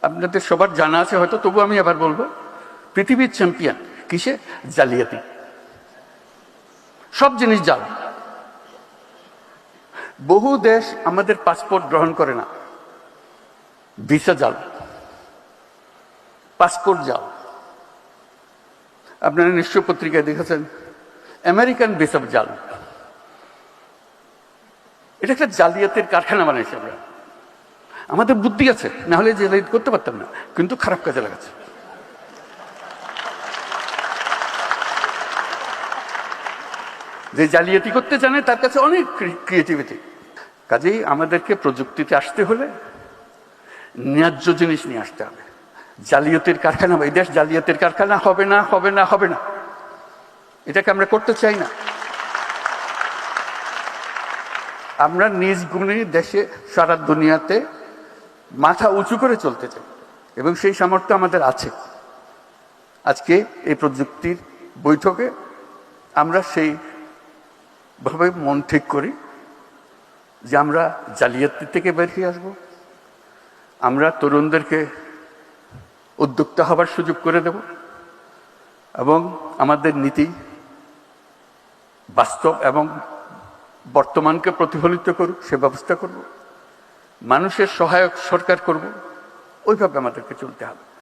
আপনাদের সবার জানা আছে হয়তো, তবু আমি আবার বলবো, পৃথিবীর চ্যাম্পিয়ন কিসে? জালিয়াতি। সব জিনিস জাল। বহু দেশ আমাদের পাসপোর্ট গ্রহণ করে না, ভিসা জাল, পাসপোর্ট জাল। আপনারা নিশ্চয় পত্রিকায় দেখেছেন আমেরিকান ভিসা জাল। এটা একটা জালিয়াতের কারখানা বানাইছে আমরা। আমাদের বুদ্ধি আছে, না হলে জালিয়াতি করতে পারতাম না, কিন্তু খারাপ কাজে লাগাচ্ছে। যে জালিয়াতি করতে জানে তার কাছে অনেক ক্রিয়েটিভিটি। কাজেই আমাদেরকে প্রযুক্তিতে আসতে হলে ন্যায্য জিনিস নিয়ে আসতে হবে। জালিয়াতির কারখানা, এই দেশ জালিয়াতির কারখানা হবে না, হবে না, হবে না। এটাকে আমরা করতে চাই না। আমরা নিজ গুণে দেশে সারা দুনিয়াতে মাথা উঁচু করে চলতে চাই, এবং সেই সামর্থ্য আমাদের আছে। আজকে এই প্রযুক্তির বৈঠকে আমরা সেইভাবে মন ঠিক করি যে আমরা জালিয়াতি থেকে বেরিয়ে আসবো। আমরা তরুণদেরকে উদ্যোক্তা হবার সুযোগ করে দেব, এবং আমাদের নীতি বাস্তব এবং বর্তমানকে প্রতিফলিত করুক সে ব্যবস্থা করব। মানুষের সহায়ক সরকার করব, ওইভাবে আমাদেরকে চলতে হবে।